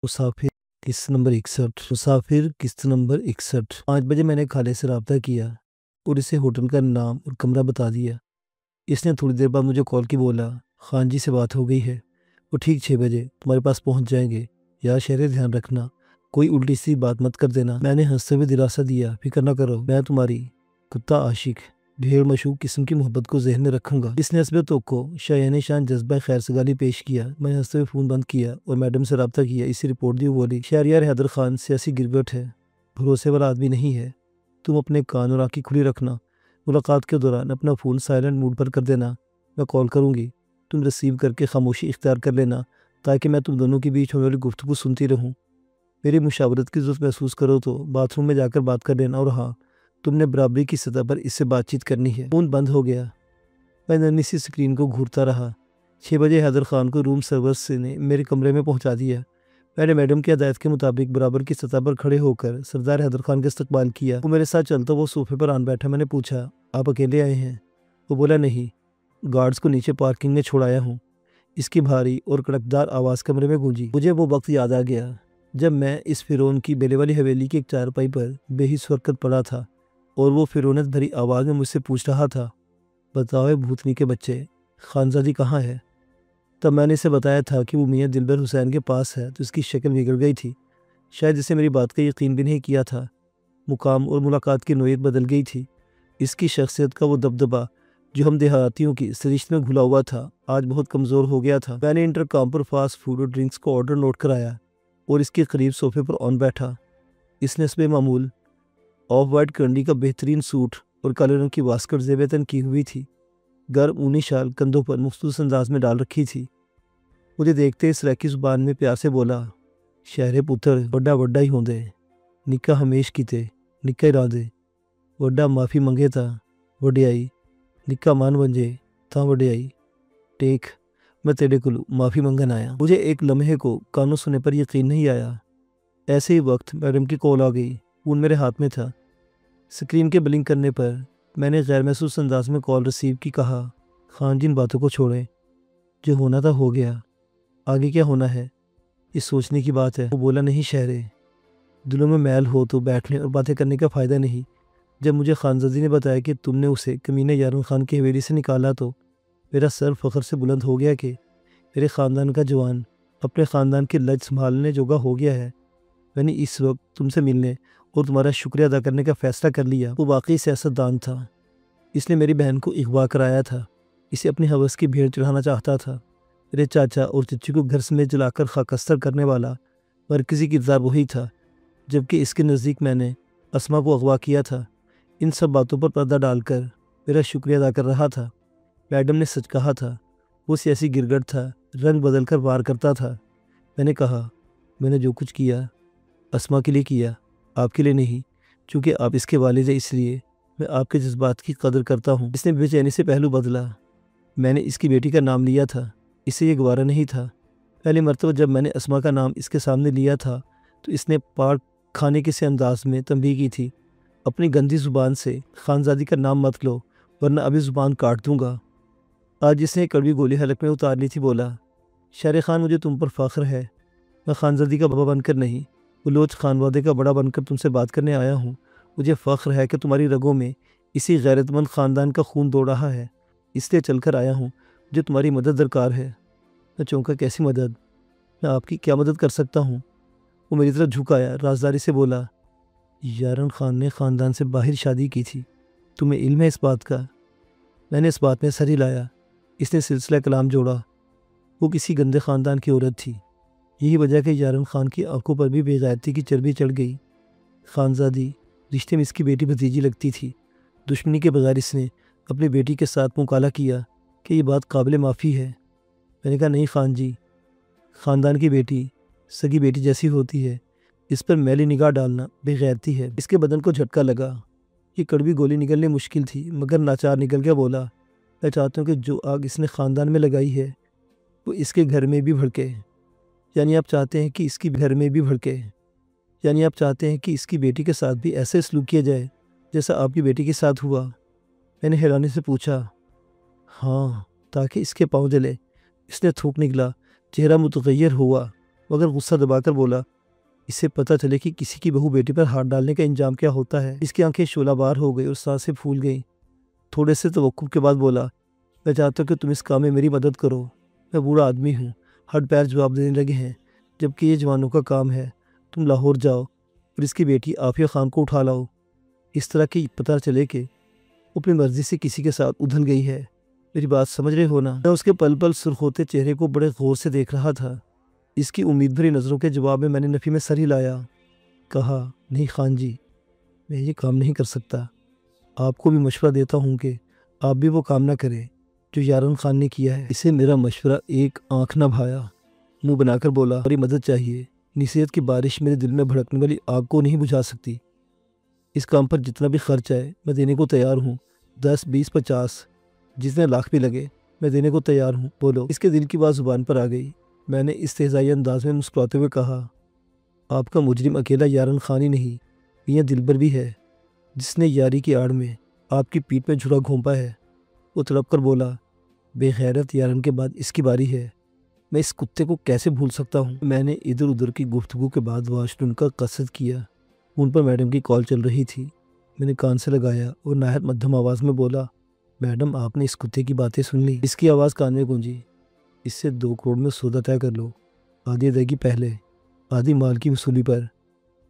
مسافر قسط نمبر 61 5 بجے میں نے خالد سے رابطہ کیا اور اسے ہوٹل کا نام اور کمرہ بتا دیا۔ اس نے تھوڑی دیر بعد مجھے کال کی بولا خان جی سے بات ہو گئی ہے، وہ ٹھیک 6 بجے تمہارے پاس پہنچ جائیں گے، یا شہر دھیان رکھنا کوئی الٹی سی بات مت کر دینا۔ میں نے ہنستے ہوئے دلاسا دیا فکر نہ کرو، میں تمہاری کتا عاشق بھیڑ مشوق قسم کی محبت کو ذہن میں رکھوں گا۔ اس نے حسب توقع کو شایان شان جذبہ خیر سگالی پیش کیا۔ میں نے ہنستے ہوئے فون بند کیا اور میڈم سے رابطہ کیا، اسی رپورٹ دی بولی شہریار حیدر خان سیاسی گرگٹ ہے، بھروسے والا آدمی نہیں ہے، تم اپنے کان اور آنکھیں کھلی رکھنا، ملاقات کے دوران اپنا فون سائلنٹ موڈ پر کر دینا، میں کال کروں گی، تم ریسیو کر کے خاموشی اختیار کر لینا تاکہ میں تم دونوں کے بیچ ہونے والی گفتگو سنتی رہوں۔ میری مشاورت کی ضرورت محسوس کرو تو باتھ روم میں جا کر بات کر لینا، اور ہاں تم نے برابری کی سطح پر اس سے بات چیت کرنی ہے۔ فون بند ہو گیا۔ میں ننھی سی اسکرین کو گھورتا رہا۔ 6 بجے حیدر خان کو روم سروس نے میرے کمرے میں پہنچا دیا۔ میں نے میڈم کی ہدایت کے مطابق برابر کی سطح پر کھڑے ہو کر سردار حیدر خان کا استقبال کیا۔ وہ میرے ساتھ چلتا وہ صوفے پر آن بیٹھا۔ میں نے پوچھا آپ اکیلے آئے ہیں؟ وہ بولا نہیں، گارڈز کو نیچے پارکنگ میں چھوڑایا ہوں۔ اس کی بھاری اور کڑکدار آواز کمرے میں گونجی۔ مجھے وہ وقت یاد آ گیا جب میں اس فرعون کی بیلے والی حویلی کی ایک چارپائی پر بے حس حرکت پڑا تھا اور وہ فرعونیت بھری آواز میں مجھ سے پوچھ رہا تھا بتاؤ بھوتنی کے بچے، خانزادی کہاں ہے؟ تب میں نے اسے بتایا تھا کہ وہ میاں دلبر حسین کے پاس ہے تو اس کی شکل بگڑ گئی تھی۔ شاید اسے میری بات کا یقین بھی نہیں کیا تھا۔ مقام اور ملاقات کی نوعیت بدل گئی تھی۔ اس کی شخصیت کا وہ دبدبا جو ہم دیہاتیوں کی سرشت میں گھلا ہوا تھا آج بہت کمزور ہو گیا تھا۔ میں نے انٹرکام پر فاسٹ فوڈ اور ڈرنکس کا آرڈر نوٹ کرایا اور اس کے قریب صوفے پر آن بیٹھا۔ اس نے حسب معمول آف وائٹ کرنڈی کا بہترین سوٹ اور کالے رنگ کی واسکٹ زیب تن کی ہوئی تھی، گرم اونی شال کندھوں پر مخصوص انداز میں ڈال رکھی تھی۔ مجھے دیکھتے اس ریکی زبان میں پیار سے بولا شہرے پتر وڈا وڈا ہی ہوندے، نکا ہمیش کیتے نکا ہی راندے، وڈا معافی منگے تا وڈیائی، نکا مان ونجے تا وڈیائی، ٹیک میں تیرے کلو معافی منگن آیا۔ مجھے ایک لمحے کو کانوں سنے پر یقین نہیں آیا۔ ایسے ہی وقت میڈم کی کال آ گئی، فون میرے ہاتھ میں تھا۔ سکرین کے بلنک کرنے پر میں نے غیر محسوس انداز میں کال ریسیو کی۔ کہا خان جی ان باتوں کو چھوڑیں، جو ہونا تھا ہو گیا، آگے کیا ہونا ہے یہ سوچنے کی بات ہے۔ وہ بولا نہیں شہرے، دلوں میں میل ہو تو بیٹھنے اور باتیں کرنے کا فائدہ نہیں۔ جب مجھے خانزادی نے بتایا کہ تم نے اسے کمینے یارن خان کی حویلی سے نکالا تو میرا سر فخر سے بلند ہو گیا کہ میرے خاندان کا جوان اپنے خاندان کی لج سنبھالنے جوگا ہو گیا ہے۔ میں نے اس وقت تم سے ملنے اور تمہارا شکریہ ادا کرنے کا فیصلہ کر لیا۔ وہ واقعی سیاستدان تھا۔ اس نے میری بہن کو اغوا کرایا تھا، اسے اپنی حوث کی بھیڑ چڑھانا چاہتا تھا۔ میرے چاچا اور چچی کو گھر سمیت جلا کر خاکستر کرنے والا مرکزی کردار وہی تھا، جبکہ اس کے نزدیک میں نے اسما کو اغوا کیا تھا۔ ان سب باتوں پر پردہ ڈال کر میرا شکریہ ادا کر رہا تھا۔ میڈم نے سچ کہا تھا، وہ سیاسی گرگٹ تھا، رنگ بدل کر وار کرتا تھا۔ میں نے کہا میں نے جو کچھ کیا اسما کے لیے کیا، آپ کے لیے نہیں، چونکہ آپ اس کے والد ہیں اس لیے میں آپ کے جذبات کی قدر کرتا ہوں۔ اس نے بے چینی سے پہلو بدلا۔ میں نے اس کی بیٹی کا نام لیا تھا، اسے یہ گوارا نہیں تھا۔ پہلی مرتبہ جب میں نے اسما کا نام اس کے سامنے لیا تھا تو اس نے پاک کھانے کے سے انداز میں تنبیہ کی تھی، اپنی گندی زبان سے خانزادی کا نام مت لو ورنہ ابھی زبان کاٹ دوں گا۔ آج اس نے ایک کڑوی گولی حلق میں اتار لی تھی۔ بولا شہر خان مجھے تم پر فخر ہے، میں خانزادی کا بابا بن کر نہیں، بلوچ خانوادے کا بڑا بن کر تم سے بات کرنے آیا ہوں۔ مجھے فخر ہے کہ تمہاری رگوں میں اسی غیرت مند خاندان کا خون دوڑ رہا ہے، اس لیے چل کر آیا ہوں، مجھے تمہاری مدد درکار ہے۔ میں چونکا کیسی مدد؟ میں آپ کی کیا مدد کر سکتا ہوں؟ وہ میری طرف جھکایا، رازداری سے بولا یارن خان نے خاندان سے باہر شادی کی تھی، تمہیں علم ہے اس بات کا؟ میں نے اس بات میں سر ہلایا۔ اس نے سلسلہ کلام جوڑا، وہ کسی گندے خاندان کی عورت تھی، یہی وجہ کہ یارن خان کی آنکھوں پر بھی بے غیرتی کی چربی چڑھ گئی۔ خانزادی رشتے میں اس کی بیٹی بھتیجی لگتی تھی۔ دشمنی کے بغیر اس نے اپنی بیٹی کے ساتھ مکالمہ کیا کہ یہ بات قابل معافی ہے۔ میں نے کہا نہیں خان جی، خاندان کی بیٹی سگی بیٹی جیسی ہوتی ہے، اس پر میلی نگاہ ڈالنا بے غیرتی ہے۔ اس کے بدن کو جھٹکا لگا، یہ کڑوی گولی نکلنے مشکل تھی مگر ناچار نکل گیا۔ بولا میں چاہتا ہوں کہ جو آگ اس نے خاندان میں لگائی ہے وہ اس کے گھر میں بھی بھڑکے، یعنی آپ چاہتے ہیں کہ اس کی گھر میں بھی بھڑکے، یعنی آپ چاہتے ہیں کہ اس کی بیٹی کے ساتھ بھی ایسے سلوک کیا جائے جیسا آپ کی بیٹی کے ساتھ ہوا؟ میں نے حیرانی سے پوچھا ہاں، تاکہ اس کے پاؤں جلے۔ اس نے تھوک نکلا، چہرہ متغیر ہوا۔ مگر غصہ دبا کر بولا، اس سے پتہ چلے کہ کسی کی بہو بیٹی پر ہاتھ ڈالنے کا انجام کیا ہوتا ہے۔ اس کی آنکھیں شعلہ بار ہو گئی اور سانسیں پھول گئیں۔ تھوڑے سے توقف کے بعد بولا، میں چاہتا ہوں کہ تم اس کام میں میری مدد کرو۔ میں بوڑھا آدمی ہوں، ہڈ پیر جواب دینے لگے ہیں، جبکہ یہ جوانوں کا کام ہے۔ تم لاہور جاؤ اور اس کی بیٹی عافیہ خان کو اٹھا لاؤ، اس طرح کہ پتہ چلے کہ وہ اپنی مرضی سے کسی کے ساتھ ادھل گئی ہے۔ میری بات سمجھ رہے ہو نا؟ میں اس کے پل پل سرخ ہوتے چہرے کو بڑے غور سے دیکھ رہا تھا۔ اس کی امید بھری نظروں کے جواب میں نے نفی میں سر ہلایا۔ کہا، نہیں خان جی، میں یہ کام نہیں کر سکتا۔ آپ کو بھی مشورہ دیتا ہوں کہ آپ بھی وہ کام نہ کریں جو یارن خان نے کیا ہے۔ اسے میرا مشورہ ایک آنکھ نہ بھایا، منہ بنا کر بولا، ہماری مدد چاہیے۔ نصیحت کی بارش میرے دل میں بھڑکنے والی آگ کو نہیں بجھا سکتی۔ اس کام پر جتنا بھی خرچ آئے میں دینے کو تیار ہوں، 10، 20، 50، جتنے لاکھ بھی لگے میں دینے کو تیار ہوں۔ بولو۔ اس کے دل کی بات زبان پر آ گئی۔ میں نے استہزائی انداز میں مسکراتے ہوئے کہا، آپ کا مجرم اکیلا یارن خان ہی نہیں، میاں دلبر بھی ہے، جس نے یاری کی آڑ میں آپ کی پیٹھ میں جھلا گھونپا ہے۔ وہ تڑپ کر بولا، بے غیرت یارن کے بعد اس کی باری ہے، میں اس کتے کو کیسے بھول سکتا ہوں۔ میں نے ادھر ادھر کی گفتگو کے بعد واش روم کا قصد کیا۔ فون پر میڈم کی کال چل رہی تھی۔ میں نے کان سے لگایا اور نہایت مدھم آواز میں بولا، میڈم آپ نے اس کتے کی باتیں سن لی؟ اس کی آواز کان میں گونجی، اس سے 2 کروڑ میں سودا طے کر لو، آدھی ادائیگی پہلے، آدھی مال کی وصولی پر۔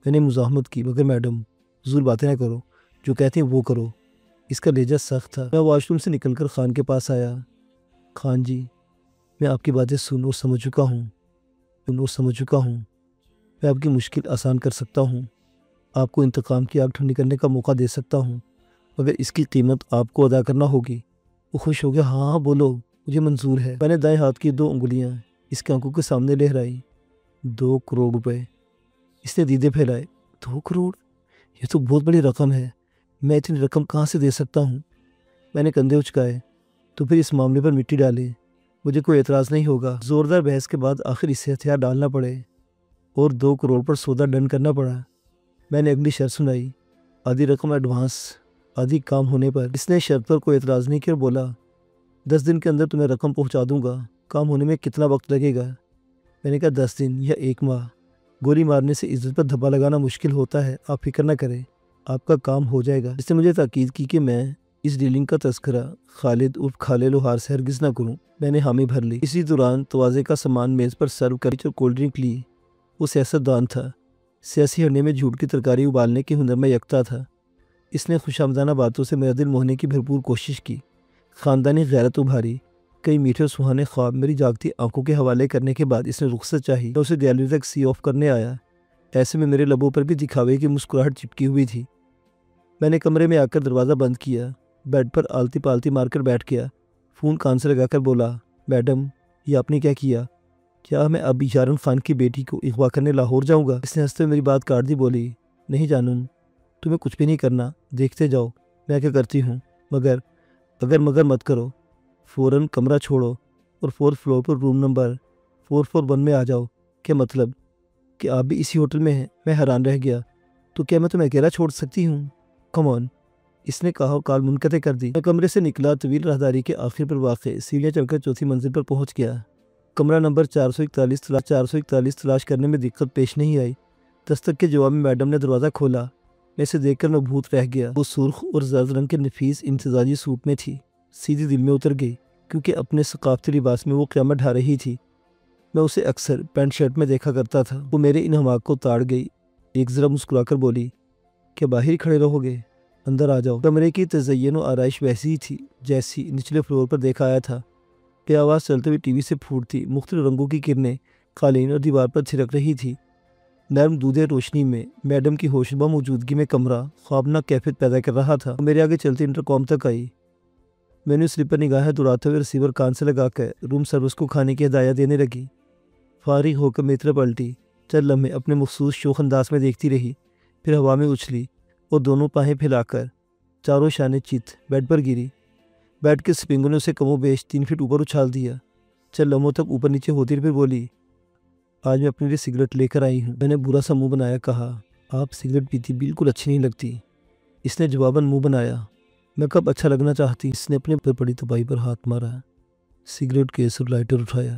میں نے مزاحمت کی، مگر میڈم فضول باتیں نہ کرو، جو کہتے ہیں وہ کرو۔ اس کا لہجہ سخت تھا۔ میں واش روم سے نکل کر خان کے پاس آیا۔ خان جی، میں آپ کی باتیں سن اور سمجھ چکا ہوں، میں آپ کی مشکل آسان کر سکتا ہوں، آپ کو انتقام کی آگ ٹھنڈی کرنے کا موقع دے سکتا ہوں، مگر اس کی قیمت آپ کو ادا کرنا ہوگی۔ وہ خوش ہو گیا، ہاں بولو، مجھے منظور ہے۔ میں نے دائیں ہاتھ کی 2 انگلیاں اس کی آنکھوں کے سامنے لہرائی۔ 2 کروڑ روپے، اس نے دیدے پھیلائے۔ 2 کروڑ؟ یہ تو بہت بڑی رقم ہے، میں اتنی رقم کہاں سے دے سکتا ہوں؟ میں نے کندھے اچکائے، تو پھر اس معاملے پر مٹی ڈالے، مجھے کوئی اعتراض نہیں ہوگا۔ زوردار بحث کے بعد آخر اسے ہتھیار ڈالنا پڑے اور 2 کروڑ پر سودا ڈن کرنا پڑا۔ میں نے اگلی شرط سنائی، آدھی رقم ایڈوانس، آدھی کام ہونے پر۔ اس نے شرط پر کوئی اعتراض نہیں کیا اور بولا، 10 دن کے اندر تمہیں رقم پہنچا دوں گا، کام ہونے میں کتنا وقت لگے گا؟ میں نے کہا 10 دن یا 1 ماہ، گولی مارنے سے عزت پر دھبا لگانا مشکل ہوتا ہے، آپ فکر نہ کریں، آپ کا کام ہو جائے گا۔ اس نے مجھے تاکید کی کہ میں اس ڈیلنگ کا تذکرہ خالد عرف کھالے لوہار سے ہرگز نہ کروں۔ میں نے حامی بھر لی۔ اسی دوران توازے کا سامان میز پر سرو کر اور کولڈ ڈرنک لی۔ وہ سیاستدان تھا، سیاسی ہرنے میں جھوٹ کی ترکاری ابالنے کے ہنر میں یکتا تھا۔ اس نے خوشامدانہ باتوں سے میرا دل موہنے کی بھرپور کوشش کی، خاندانی غیرت ابھاری، کئی میٹھے اور سہانے خواب میری جاگتی آنکھوں کے حوالے کرنے کے بعد اس نے رخصت چاہی۔ میں اسے گیلری تک سی آف کرنے آیا، ایسے میں میرے لبوں پر بھی دکھاوے کی مسکراہٹ چپکی ہوئی تھی۔ میں نے کمرے میں آ کر دروازہ بند کیا، بیڈ پر آلتی پالتی مار کر بیٹھ گیا، فون کان سے لگا کر بولا، میڈم یہ آپ نے کیا کیا؟ کیا میں اب یارن خان کی بیٹی کو اغوا کرنے لاہور جاؤں گا؟ اس نے ہنستے ہوئے میری بات کاٹ دی، بولی، نہیں جانم، تمہیں کچھ بھی نہیں کرنا، دیکھتے جاؤ میں کیا کرتی ہوں، مگر مت کرو، فوراً کمرہ چھوڑو اور 4th فلور پر روم نمبر 441 میں آ جاؤ۔ کیا مطلب کہ آپ بھی اسی ہوٹل میں ہیں؟ میں حیران رہ گیا۔ تو کیا میں تمہیں اکیلا چھوڑ سکتی ہوں؟ کم آن، اس نے کہا اور کال منقطع کر دی۔ میں کمرے سے نکلا، طویل راہداری کے آخر پر واقع سیڑھیاں چڑھ کر 4تھی منزل پر پہنچ گیا۔ کمرہ نمبر 441 تلاش کرنے میں دقت پیش نہیں آئی۔ دستک کے جواب میں میڈم نے دروازہ کھولا۔ میں اسے دیکھ کر مبہوت رہ گیا۔ وہ سرخ اور زرد رنگ کے نفیس امتزاجی سوٹ میں تھی، سیدھی دل میں اتر گئی، کیونکہ اپنے ثقافتی لباس میں وہ قیامت ڈھا رہی تھی۔ میں اسے اکثر پینٹ شرٹ میں دیکھا کرتا تھا۔ وہ میرے ان حماق کو تاڑ گئی، ایک ذرا مسکرا کر بولی، کیا باہر ہی کھڑے رہو گے؟ اندر آ جاؤ۔ کمرے کی تزئین و آرائش ویسی ہی تھی جیسی نچلے فلور پر دیکھا آیا تھا۔ بے آواز چلتے ہوئے ٹی وی سے پھوٹتی مختلف رنگوں کی کرنیں قالین اور دیوار پر چھڑک رہی تھی۔ نرم دودھے روشنی میں میڈم کی ہوشربا موجودگی میں کمرہ خوابناک کیفیت پیدا کر رہا تھا۔ میرے آگے چلتے انٹرکام تک آئی۔ میں نے اس سلپ پر نگاہیں دوڑاتے ہوئے ریسیور کان سے لگا کر روم سروس کو کھانے کی ہدایت دینے لگی۔ فارغ ہو کر میری طرف پلٹی، چند لمحے اپنے مخصوص شوخ انداز میں دیکھتی رہی، پھر ہوا میں اچھلی اور دونوں پاہیں پھیلا کر چاروں شانے چت بیڈ پر گری۔ بیڈ کے سپرنگوں نے اسے کم و بیش 3 فٹ اوپر اچھال دیا۔ چند لمحوں تک اوپر نیچے ہوتی رہی، پھر بولی، آج میں اپنے لیے سگریٹ لے کر آئی ہوں۔ میں نے برا سا منہ بنایا، کہا، آپ سگریٹ پیتی بالکل اچھی نہیں لگتی۔ اس نے جواباً منہ بنایا، میں کب اچھا لگنا چاہتی۔ اس نے اپنے پر پڑی تباہی پر ہاتھ مارا، سگریٹ کیس اور لائٹر اٹھایا،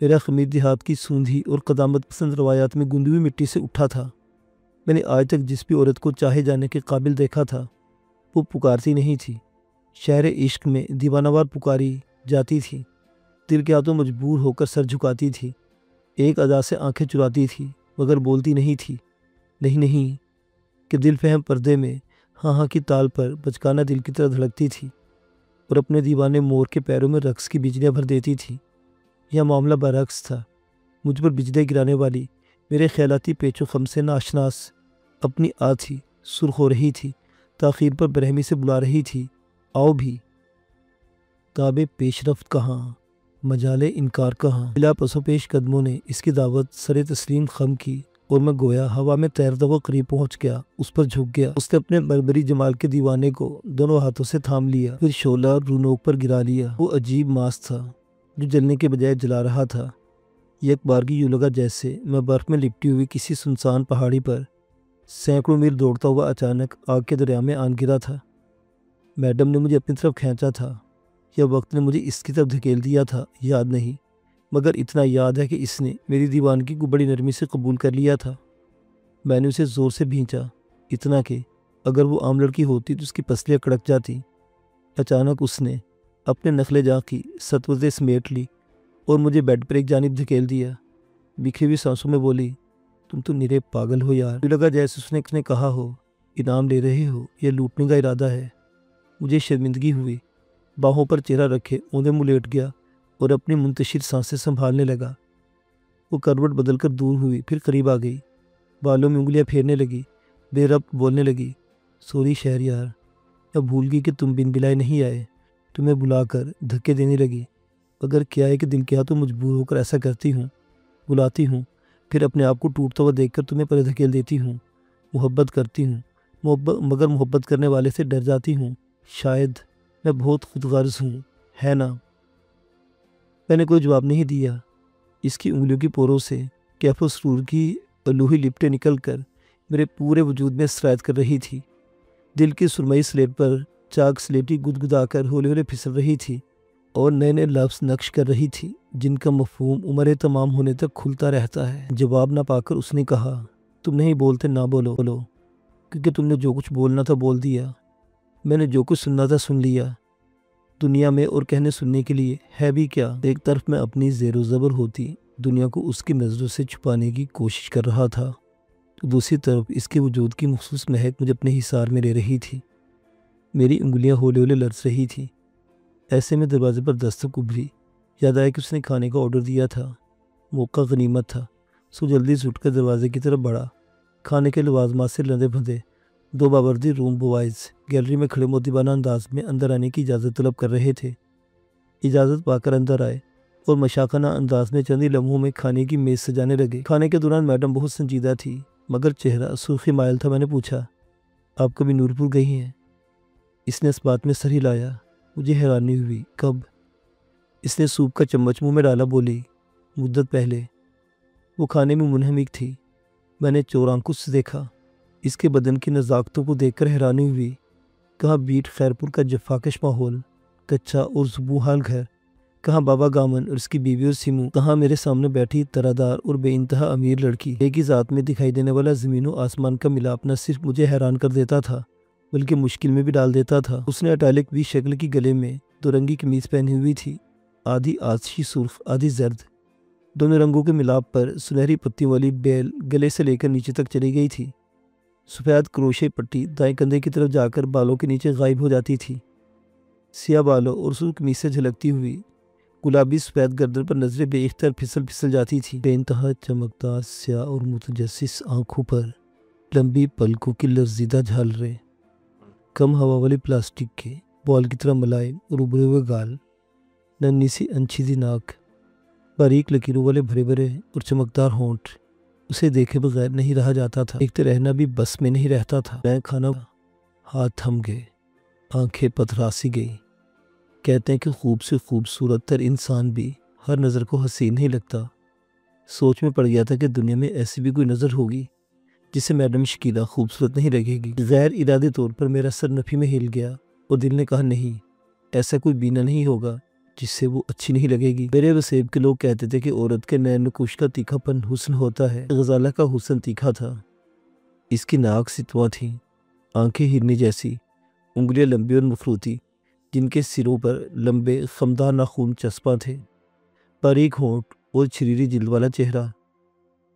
میرا خمیر دیہات کی سوندھی اور قدامت پسند روایات میں گندی ہوئی مٹی سے اٹھا تھا۔ میں نے آج تک جس بھی عورت کو چاہے جانے کے قابل دیکھا تھا وہ پکارتی نہیں تھی، شہر عشق میں دیوانہ وار پکاری جاتی تھی، دل کے ہاتھوں مجبور ہو کر سر جھکاتی تھی، ایک ادا سے آنکھیں چراتی تھی مگر بولتی نہیں تھی، نہیں کہ دل فہم پردے میں ہاں ہاں کی تال پر بچکانہ دل کی طرح دھڑکتی تھی اور اپنے دیوانے مور کے پیروں میں رقص کی بجلیاں بھر دیتی تھی۔ یہ معاملہ برعکس تھا، مجھ پر بجلیاں گرانے والی میرے خیالاتی پیچ و خم سے ناشناس اپنی آتھی سرخ ہو رہی تھی، تاخیر پر برہمی سے بلا رہی تھی، آؤ بھی۔ تاب پیش رفت کہاں، مجال انکار کہاں، بلا پس و پیش قدموں نے اس کی دعوت سر تسلیم خم کی اور میں گویا ہوا میں تیرتا ہوا قریب پہنچ گیا، اس پر جھک گیا۔ اس نے اپنے بربری جمال کے دیوانے کو دونوں ہاتھوں سے تھام لیا، پھر شعلہ رونوک پر گرا لیا۔ وہ عجیب ماس تھا جو جلنے کے بجائے جلا رہا تھا، یک بارگی یوں لگا جیسے میں برف میں لپٹی ہوئی کسی سنسان پہاڑی پر سینکڑوں میل دوڑتا ہوا اچانک آگ کے دریا میں آن گرا تھا۔ میڈم نے مجھے اپنی طرف کھینچا تھا یا وقت نے مجھے اس کی طرف دھکیل دیا تھا، یاد نہیں، مگر اتنا یاد ہے کہ اس نے میری دیوانگی کو بڑی نرمی سے قبول کر لیا تھا۔ میں نے اسے زور سے بھینچا، اتنا کہ اگر وہ عام لڑکی ہوتی تو اس کی پسلیاں کڑک جاتی۔ اچانک اس نے اپنے نخلے جاں کی سطوتیں سمیٹ لی اور مجھے بیڈ پر ایک جانب دھکیل دیا، بکھری ہوئی سانسوں میں بولی، تم تو نرے پاگل ہو یار۔ مجھے لگا جیسے اس نے کہا ہو، انعام لے رہے ہو یا لوٹنے کا ارادہ ہے۔ مجھے شرمندگی ہوئی، باہوں پر چہرہ رکھے اوندے منہ لیٹ گیا اور اپنی منتشر سانسیں سنبھالنے لگا۔ وہ کروٹ بدل کر دور ہوئی، پھر قریب آ گئی، بالوں میں انگلیاں پھیرنے لگی، بے ربط بولنے لگی، سوری شہریار، میں بھول گئی کہ تم بن بلائے نہیں آئے۔ تمہیں بلا کر دھکے دینے لگی، مگر کیا ہے کہ دل کے ہاتھوں مجبور ہو کر ایسا کرتی ہوں، بلاتی ہوں، پھر اپنے آپ کو ٹوٹتا ہوا دیکھ کر تمہیں پر دھکیل دیتی ہوں۔ محبت کرتی ہوں، مگر محبت کرنے والے سے ڈر جاتی ہوں۔ شاید میں بہت خود غرض ہوں، ہے نا؟ میں نے کوئی جواب نہیں دیا۔ اس کی انگلیوں کی پوروں سے کیف و سرور کی لوہی لپٹیں نکل کر میرے پورے وجود میں سرایت کر رہی تھی۔ دل کی سرمئی سلیٹ پر چاک سلیٹی گدگدا کر ہولے ہولے پھسل رہی تھی اور نئے نئے لفظ نقش کر رہی تھی جن کا مفہوم عمر تمام ہونے تک کھلتا رہتا ہے۔ جواب نہ پا کر اس نے کہا، تم نہیں بولتے نہ بولو، کیونکہ تم نے جو کچھ بولنا تھا بول دیا، میں نے جو کچھ سننا تھا سن لیا۔ دنیا میں اور کہنے سننے کے لیے ہے بھی کیا؟ ایک طرف میں اپنی زیر و زبر ہوتی دنیا کو اس کی نظروں سے چھپانے کی کوشش کر رہا تھا، تو دوسری طرف اس کے وجود کی مخصوص مہک مجھے اپنے حصار میں لے رہی تھی۔ میری انگلیاں ہولے ہولے لرز رہی تھیں۔ ایسے میں دروازے پر دستک ابھری، یاد آیا کہ اس نے کھانے کا آرڈر دیا تھا۔ موقع غنیمت تھا، سو جلدی سے اٹھ کر دروازے کی طرف بڑھا۔ کھانے کے لوازمات سے لدے بھدے دو باوردی روم بوائز گیلری میں کھڑے مؤدبانہ انداز میں اندر آنے کی اجازت طلب کر رہے تھے۔ اجازت پا کر اندر آئے اور مشاقانہ انداز میں چند ہی لمحوں میں کھانے کی میز سجانے لگے۔ کھانے کے دوران میڈم بہت سنجیدہ تھی مگر چہرہ سرخی مائل تھا۔ میں نے پوچھا، آپ کبھی نورپور گئی ہیں؟ اس نے اس بات میں سر ہلایا۔ مجھے حیرانی ہوئی، کب؟ اس نے سوپ کا چمچ منہ میں ڈالا، بولی، مدت پہلے۔ وہ کھانے میں منہمک تھی، میں نے چور آنکھوں سے دیکھا۔ اس کے بدن کی نزاکتوں کو دیکھ کر حیرانی ہوئی۔ کہاں بیٹ خیرپور کا جفاکش ماحول، کچا اور زبوحال گھر، کہاں بابا گامن اور اس کی بیوی اور سیمو، کہاں میرے سامنے بیٹھی ترادار اور بے انتہا امیر لڑکی۔ ایک ہی ذات میں دکھائی دینے والا زمین و آسمان کا ملاپ نہ صرف مجھے حیران کر دیتا تھا بلکہ مشکل میں بھی ڈال دیتا تھا۔ اس نے اٹالک وی شکل کی گلے میں دو رنگی قمیض پہنی ہوئی تھی، آدھی آتشی سرخ آدھی زرد۔ دونوں رنگوں کے ملاپ پر سنہری پتیوں والی بیل گلے سے لے کر نیچے تک چلی گئی تھی۔ سفید کروشے پٹی دائیں کندھے کی طرف جا کر بالوں کے نیچے غائب ہو جاتی تھی۔ سیاہ بالوں اور سرخ قمیض سے جھلکتی ہوئی گلابی سفید گردن پر نظریں بے اختیار پھسل جاتی تھی۔ بے انتہا چمکدار سیاہ اور متجسس آنکھوں پر لمبی پلکوں کی لرزیدہ جھالریں، کم ہوا والی پلاسٹک کے بال کی طرح ملائم اور ابھرے ہوئے گال، ننھی سی انچیدی ناک، باریک لکیروں والے بھرے بھرے اور چمکدار ہونٹ۔ اسے دیکھے بغیر نہیں رہا جاتا تھا، دیکھتے رہنا بھی بس میں نہیں رہتا تھا۔ میں کھانا ہاتھ تھم گئے، آنکھیں پتھراسی گئی۔ کہتے ہیں کہ خوب سے خوبصورت تر انسان بھی ہر نظر کو حسین نہیں لگتا۔ سوچ میں پڑ گیا تھا کہ دنیا میں ایسی بھی کوئی نظر ہوگی جسے میڈم شکیلہ خوبصورت نہیں لگے گی۔ غیر ارادی طور پر میرا سر نفی میں ہل گیا اور دل نے کہا، نہیں، ایسا کوئی بینا نہیں ہوگا جس سے وہ اچھی نہیں لگے گی۔ میرے وسیب کے لوگ کہتے تھے کہ عورت کے نین نقوش کا تیکھا پن حسن ہوتا ہے۔ غزالہ کا حسن تیکھا تھا۔ اس کی ناک ستواں تھیں، آنکھیں ہرنی جیسی، انگلیاں لمبی اور مفروتی، جن کے سروں پر لمبے خمدار ناخون چسپاں تھے، باریک ہونٹ اور چھریری جلد والا چہرہ۔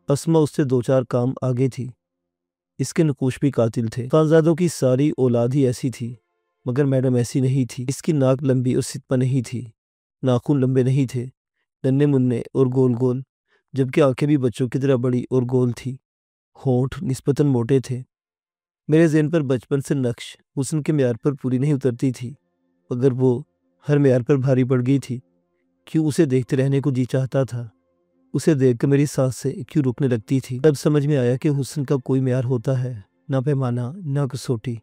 اسما اس سے 2-4 کام آگے تھی۔ اس کے نقوش بھی قاتل تھے۔ خانزادوں کی ساری اولاد ہی ایسی تھی، مگر میڈم ایسی نہیں تھی۔ اس کی ناک لمبی اور ستپا نہیں تھی، ناخن لمبے نہیں تھے، ننے مننے اور گول گول، جبکہ آنکھیں بھی بچوں کی طرح بڑی اور گول تھی۔ ہونٹ نسبتاً موٹے تھے۔ میرے ذہن پر بچپن سے نقش حسن کے معیار پر پوری نہیں اترتی تھی، مگر وہ ہر معیار پر بھاری پڑ گئی تھی۔ کیوں اسے دیکھتے رہنے کو جی چاہتا تھا؟ اسے دیکھ کر میری سانس سے کیوں رکنے لگتی تھی؟ تب سمجھ میں آیا کہ حسن کا کوئی معیار ہوتا ہے، نہ پیمانہ، نہ کسوٹی،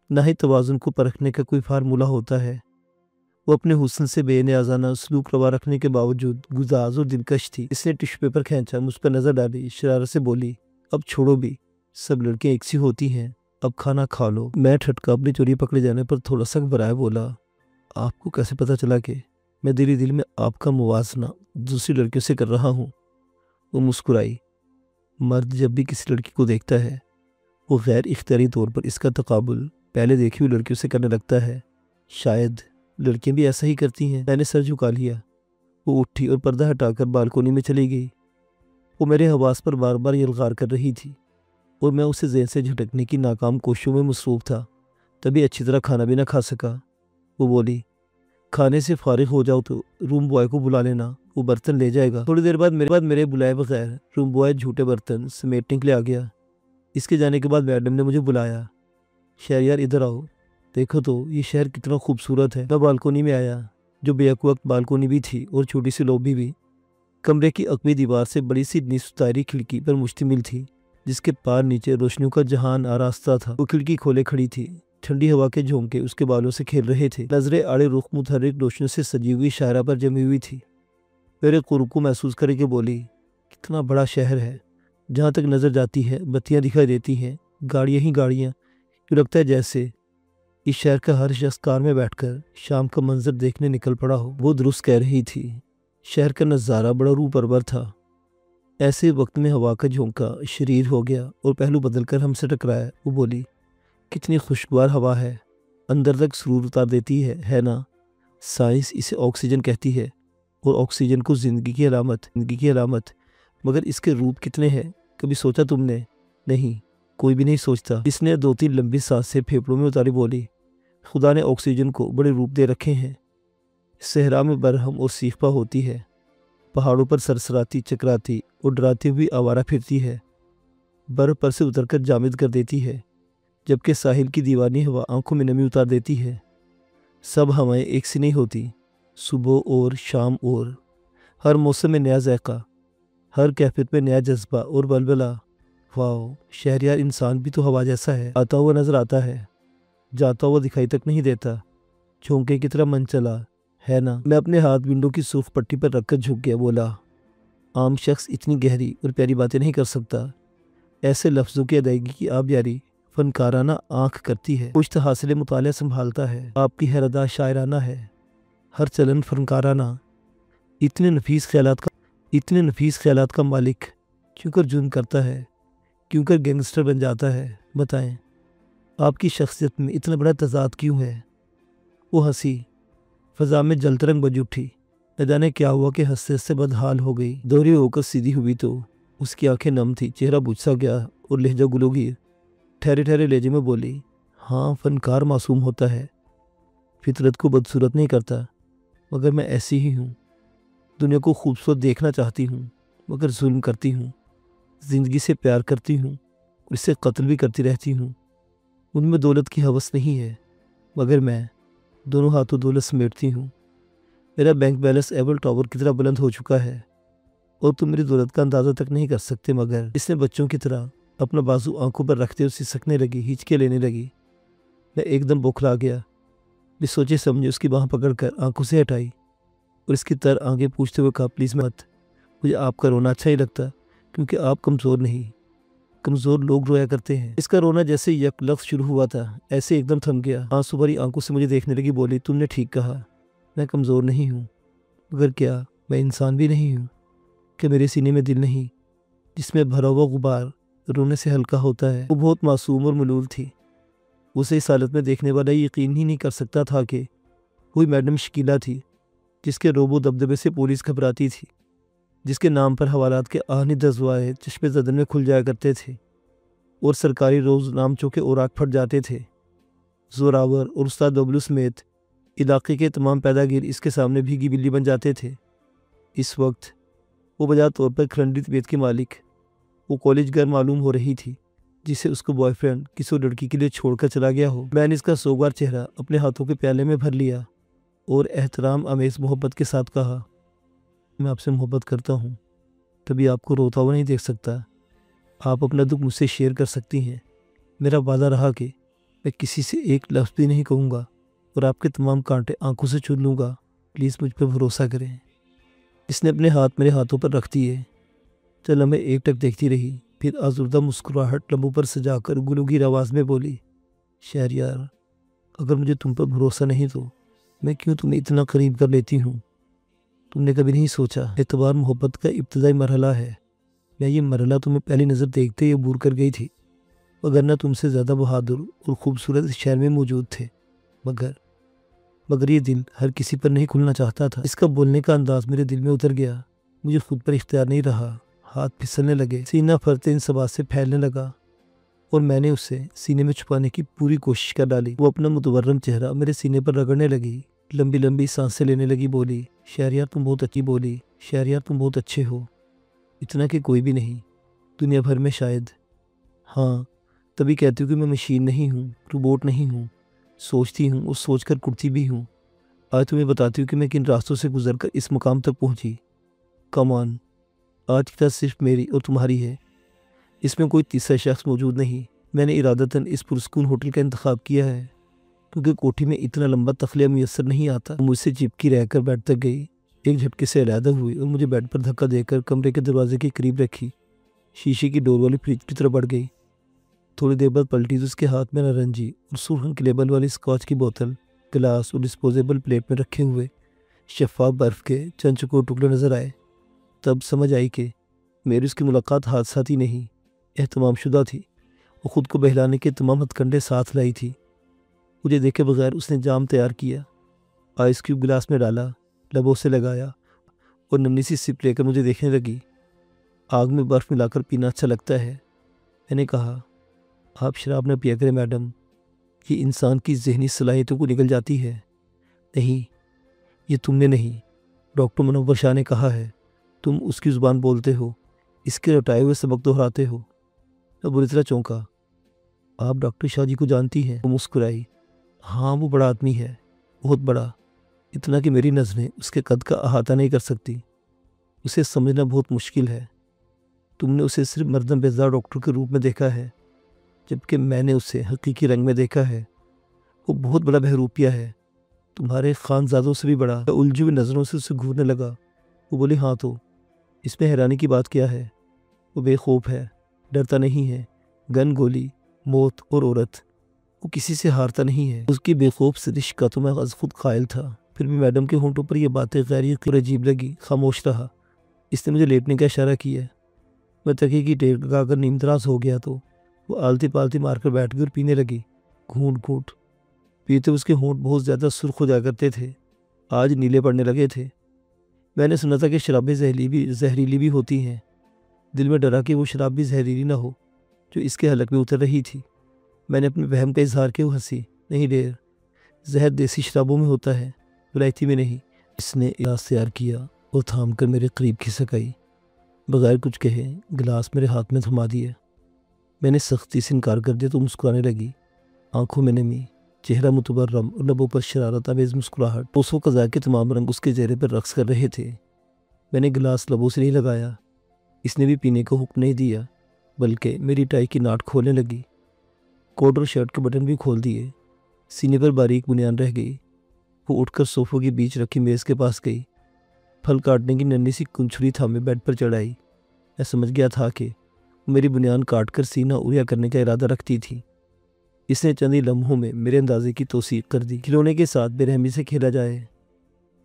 نہ ہی توازن کو پرکھنے کا کوئی فارمولہ ہوتا ہے۔ وہ اپنے حسن سے بے نیازانہ سلوک روا رکھنے کے باوجود گزاز اور دلکش تھی۔ اس نے ٹشو پیپر کھینچا، مجھ پر نظر ڈالی، شرارت سے بولی، اب چھوڑو بھی، سب لڑکیاں ایک سی ہوتی ہیں، اب کھانا کھا لو۔ میں ٹھٹکا اپنی چوری پکڑے جانے پر تھوڑا سا گھبرایا بولا، آپ کو کیسے پتا چلا کہ میں دل میں آپ کا موازنہ دوسری لڑکیوں سے کر رہا ہوں؟ وہ مسکرائی۔ مرد جب بھی کسی لڑکی کو دیکھتا ہے، وہ غیر اختیاری طور پر اس کا تقابل پہلے دیکھی ہوئی لڑکیوں سے کرنے لگتا ہے۔ شاید لڑکیاں بھی ایسا ہی کرتی ہیں۔ میں نے سر جھکا لیا۔ وہ اٹھی اور پردہ ہٹا کر بالکونی میں چلی گئی۔ وہ میرے حواس پر بار بار یلغار کر رہی تھی اور میں اسے ذہن سے جھٹکنے کی ناکام کوششوں میں مصروف تھا، تبھی اچھی طرح کھانا بھی نہ کھا سکا۔ وہ بولی، کھانے سے فارغ ہو جاؤ تو روم بوائے کو بلا لینا، وہ برتن لے جائے گا۔ تھوڑی دیر بعد میرے بلائے بغیر روم بوائے جھوٹے برتن سمیٹنے کے لیے آ گیا۔ اس کے جانے کے بعد میڈم نے مجھے بلایا، شہریار ادھر آؤ، دیکھو تو یہ شہر کتنا خوبصورت ہے۔ میں بالکونی میں آیا، جو بیک وقت بالکونی بھی تھی اور چھوٹی سی لوبی بھی۔ کمرے کی عقبی دیوار سے بڑی سی نصف دائری کھڑکی پر مشتمل تھی، جس کے پار نیچے روشنیوں کا جہان آراستہ تھا۔ وہ کھڑکی کھولے کھڑی تھی، ٹھنڈی ہوا کے جھونکے اس کے بالوں سے کھیل رہے تھے۔ نظریں آڑے رخ متحرک روشنیوں سے سجی ہوئی شاہراہ پر جمی ہوئی تھی۔ میرے قرب کو محسوس کرے کے بولی، کتنا بڑا شہر ہے، جہاں تک نظر جاتی ہے بتیاں دکھائی دیتی ہیں، گاڑیاں ہی گاڑیاں، یوں لگتا ہے جیسے اس شہر کا ہر شخص کار میں بیٹھ کر شام کا منظر دیکھنے نکل پڑا ہو۔ وہ درست کہہ رہی تھی، شہر کا نظارہ بڑا روح پرور تھا۔ ایسے وقت میں ہوا کا جھونکا شریر ہو گیا اور پہلو بدل کر ہم سے ٹکرایا۔ وہ بولی، کتنی خوشگوار ہوا ہے، اندر تک سرور اتار دیتی ہے نا؟ سائنس اسے آکسیجن کہتی ہے، اور آکسیجن کو زندگی کی علامت، مگر اس کے روپ کتنے ہیں، کبھی سوچا تم نے؟ نہیں، کوئی بھی نہیں سوچتا۔ اس نے 2-3 لمبی سانسیں پھیپھڑوں میں اتاری بولی، خدا نے آکسیجن کو بڑے روپ دے رکھے ہیں۔ صحرا میں برہم اور سیفپا ہوتی ہے، پہاڑوں پر سرسراتی، چکراتی اور ڈراتی ہوئی آوارہ پھرتی ہے، برف پر سے اتر کر جامد کر دیتی ہے، جبکہ ساحل کی دیوانی ہوا آنکھوں میں نمی اتار دیتی ہے۔ سب ہوائیں ایک سی نہیں ہوتی، صبح اور شام اور ہر موسم میں نیا ذائقہ، ہر کیفیت میں نیا جذبہ اور بلبلہ۔ واو، شہریار انسان بھی تو ہوا جیسا ہے، آتا ہوا نظر آتا ہے، جاتا ہوا دکھائی تک نہیں دیتا، جھونکے کی طرح من چلا ہے نا؟ میں اپنے ہاتھ ونڈو کی سرخ پٹی پر رکھ کر جھک گیا، بولا، عام شخص اتنی گہری اور پیاری باتیں نہیں کر سکتا، ایسے لفظوں کی ادائیگی کی آبیاری فنکارانہ آنکھ کرتی ہے، پشت حاصل مطالعہ سنبھالتا ہے، آپ کی حیرتاں شاعرانہ ہے، ہر چلن فنکارانہ، اتنے نفیس خیالات کا مالک کیوں کر جرم کرتا ہے، کیوں کر گینگسٹر بن جاتا ہے؟ بتائیں، آپ کی شخصیت میں اتنا بڑا تضاد کیوں ہے؟ وہ ہنسی، فضا میں جل ترنگ بج اٹھی، نہ جانے کیا ہوا کہ ہنستے ہنستے بدحال ہو گئی، دوہری ہو کر سیدھی ہوئی تو اس کی آنکھیں نم تھی، چہرہ بجھ سا گیا اور لہجہ گلوگیر ٹھہرے لہجے میں بولی، ہاں، فنکار معصوم ہوتا ہے، فطرت کو بدصورت نہیں کرتا، مگر میں ایسی ہی ہوں، دنیا کو خوبصورت دیکھنا چاہتی ہوں، مگر ظلم کرتی ہوں، زندگی سے پیار کرتی ہوں اور اس سے قتل بھی کرتی رہتی ہوں۔ ان میں دولت کی ہوس نہیں ہے، مگر میں دونوں ہاتھوں دولت سمیٹتی ہوں۔ میرا بینک بیلنس ایبل ٹاور کی طرح بلند ہو چکا ہے اور تم میری دولت کا اندازہ تک نہیں کر سکتے، مگر اس نے بچوں کی طرح اپنا بازو آنکھوں پر رکھتے اور سسکنے لگی، ہچکے لینے لگی۔ میں ایک دم بوکھلا گیا، میں سوچے سمجھے اس کی باہ پکڑ کر آنکھوں سے ہٹائی اور اس کی تر آنکھیں پوچھتے ہوئے کہا، پلیز مت، مجھے آپ کا رونا اچھا ہی لگتا، کیونکہ آپ کمزور نہیں، کمزور لوگ رویا کرتے ہیں۔ اس کا رونا جیسے یک لفظ شروع ہوا تھا، ایسے ایک دم تھم گیا، آنسو بھری آنکھوں سے مجھے دیکھنے لگی، بولی، تم نے ٹھیک کہا، میں کمزور نہیں ہوں، مگر کیا میں انسان بھی نہیں ہوں؟ کہ میرے سینے میں دل نہیں جس میں بھرا ہوا غبار رونے سے ہلکا ہوتا ہے؟ وہ بہت معصوم اور ملول تھی۔ اسے اس حالت میں دیکھنے والا یقین ہی نہیں کر سکتا تھا کہ وہی میڈم شکیلہ تھی جس کے روب و دبدبے سے پولیس گھبراتی تھی، جس کے نام پر حوالات کے آہنی دزوائے چشمے زدن میں کھل جایا کرتے تھے اور سرکاری روز نامچوں کے اوراق پھٹ جاتے تھے۔ زوراور اور استاد ببلو سمیت علاقے کے تمام پیداگیر اس کے سامنے بھیگی بلی بن جاتے تھے۔ اس وقت وہ بجا طور پر کھرنڈی طبیعت کی مالک وہ کالج گرل معلوم ہو رہی تھی جسے اس کو بوائے فرینڈ کسی لڑکی کے لیے چھوڑ کر چلا گیا ہو۔ میں نے اس کا سوگوار چہرہ اپنے ہاتھوں کے پیالے میں بھر لیا اور احترام آمیز محبت کے ساتھ کہا، میں آپ سے محبت کرتا ہوں، کبھی آپ کو روتا ہوا نہیں دیکھ سکتا۔ آپ اپنا دکھ مجھ سے شیئر کر سکتی ہیں۔ میرا وعدہ رہا کہ میں کسی سے ایک لفظ بھی نہیں کہوں گا اور آپ کے تمام کانٹے آنکھوں سے چن لوں گا۔ پلیز مجھ پہ بھروسہ کریں۔ اس نے اپنے ہاتھ میرے ہاتھوں پر رکھ دیے۔ چل ہمیں ایک ٹک دیکھتی رہی، پھر آزردہ مسکراہٹ لبوں پر سجا کر گلوگیر آواز میں بولی، شہریار، اگر مجھے تم پر بھروسہ نہیں تو میں کیوں تمہیں اتنا قریب کر لیتی ہوں؟ تم نے کبھی نہیں سوچا اعتبار محبت کا ابتدائی مرحلہ ہے۔ میں یہ مرحلہ تمہیں پہلی نظر دیکھتے ہی عبور کر گئی تھی، وگرنہ تم سے زیادہ بہادر اور خوبصورت اس شہر میں موجود تھے، مگر یہ دل ہر کسی پر نہیں کھلنا چاہتا تھا۔ اس کا بولنے کا انداز میرے دل میں اتر گیا، مجھے خود پر اختیار نہیں رہا، ہاتھ پھسلنے لگے، سینہ فرتے انصبات سے پھیلنے لگا اور میں نے اسے سینے میں چھپانے کی پوری کوشش کر ڈالی۔ وہ اپنا متورم چہرہ میرے سینے پر رگڑنے لگی، لمبی لمبی سانسیں لینے لگی، بولی، شہریار تم بہت اچھی، بولی، شہریار تم بہت اچھے ہو، اتنا کہ کوئی بھی نہیں دنیا بھر میں شاید۔ ہاں، تبھی کہتی ہوں کہ میں مشین نہیں ہوں، روبوٹ نہیں ہوں، سوچتی ہوں اور سوچ کر کرتی بھی ہوں۔ آج تمہیں بتاتی ہوں کہ میں کن راستوں سے گزر کر اس مقام تک پہنچی۔ کمان، آج کی رات صرف میری اور تمہاری ہے، اس میں کوئی تیسرا شخص موجود نہیں۔ میں نے ارادتاً اس پرسکون ہوٹل کا انتخاب کیا ہے کیونکہ کوٹھی میں اتنا لمبا تخلیہ میسر نہیں آتا۔ مجھ سے چپکی رہ کر بیڈ تک گئی، ایک جھٹکے سے علیحدہ ہوئی اور مجھے بیڈ پر دھکا دے کر کمرے کے دروازے کے قریب رکھی، شیشے کی ڈور والی فریج کی طرف بڑھ گئی۔ تھوڑی دیر بعد پلٹی تو اس کے ہاتھ میں نارنجی اور سرخ رنگ کے لیبل والی اسکاچ کی بوتل گلاس اور ڈسپوزیبل پلیٹ میں رکھے ہوئے شفاف برف کے چند چکور ٹکڑے نظر آئے۔ تب سمجھ آئی کہ میری اس کی ملاقات حادثاتی نہیں، اہتمام شدہ تھی۔ وہ خود کو بہلانے کے تمام ہتھ کنڈے ساتھ لائی تھی۔ مجھے دیکھے بغیر اس نے جام تیار کیا، آئس کیوب گلاس میں ڈالا، لبوں سے لگایا اور ننھی سی سپ لے کر مجھے دیکھنے لگی۔ آگ میں برف ملا کر پینا اچھا لگتا ہے، میں نے کہا۔ آپ شراب نہ پیا کریں میڈم، یہ انسان کی ذہنی صلاحیتوں کو نگل جاتی ہے۔ نہیں، یہ تم نے نہیں، ڈاکٹر منور شاہ نے کہا ہے، تم اس کی زبان بولتے ہو، اس کے رٹائے ہوئے سبق دہراتے ہو۔ میں بری طرح چونکا۔ آپ ڈاکٹر شاہ جی کو جانتی ہیں؟ وہ مسکرائی۔ ہاں، وہ بڑا آدمی ہے، بہت بڑا، اتنا کہ میری نظریں اس کے قد کا احاطہ نہیں کر سکتی۔ اسے سمجھنا بہت مشکل ہے۔ تم نے اسے صرف مردم بیزار ڈاکٹر کے روپ میں دیکھا ہے، جبکہ میں نے اسے حقیقی رنگ میں دیکھا ہے۔ وہ بہت بڑا بہروپیہ ہے، تمہارے خانزادوں سے بھی بڑا۔ میں الجھی ہوئی نظروں سے اسے گھورنے لگا۔ وہ بولی، ہاں تو اس میں حیرانی کی بات کیا ہے؟ وہ بے خوف ہے، ڈرتا نہیں ہے، گن، گولی، موت اور عورت، وہ کسی سے ہارتا نہیں ہے۔ اس کی بے خوف سرش کا تو میں از خود قائل تھا، پھر بھی میڈم کے ہونٹوں پر یہ باتیں غیر یقینی اور عجیب لگی۔ خاموش رہا۔ اس نے مجھے لیٹنے کا اشارہ کیا۔ میں تکیے کی ٹیک لگا کر نیم دراز ہو گیا تو وہ آلتی پالتی مار کر بیٹھ گئی اور پینے لگی، گھونٹ گھونٹ پیتے اس کے ہونٹ بہت زیادہ سرخ ہو جایا کرتے تھے، آج نیلے پڑنے لگے تھے۔ میں نے سنا تھا کہ شرابیں زہریلی بھی ہوتی ہیں، دل میں ڈرا کہ وہ شراب بھی زہریلی نہ ہو جو اس کے حلق میں اتر رہی تھی۔ میں نے اپنے وہم کا اظہار کیا، وہ ہنسی، نہیں ڈیر، زہر دیسی شرابوں میں ہوتا ہے، ولائتی میں نہیں۔ اس نے گلاس تیار کیا اور تھام کر میرے قریب کھسک آئی، بغیر کچھ کہے گلاس میرے ہاتھ میں تھما دیا۔ میں نے سختی سے انکار کر دیا تو مسکرانے لگی، آنکھوں میں نمی، چہرہ متورم اور لبوں پر شرارت آمیز مسکراہٹ۔ پوسوں قضاء کے تمام رنگ اس کے چہرے پر رقص کر رہے تھے۔ میں نے گلاس لبوں سے نہیں لگایا، اس نے بھی پینے کا حکم نہیں دیا، بلکہ میری ٹائی کی ناٹ کھولنے لگی، کوٹ اور شرٹ کے بٹن بھی کھول دیے، سینے پر باریک بنیان رہ گئی۔ وہ اٹھ کر صوفوں کے بیچ رکھی میز کے پاس گئی، پھل کاٹنے کی ننھی سی کنچھڑی تھامے بیڈ پر چڑھائی۔ میں سمجھ گیا تھا کہ وہ میری بنیان کاٹ کر سینہ اوریا کرنے کا ارادہ رکھتی تھی۔ اس نے چند ہی لمحوں میں میرے اندازے کی توثیق کر دی۔ کھلونے کے ساتھ بے رحمی سے کھیلا جائے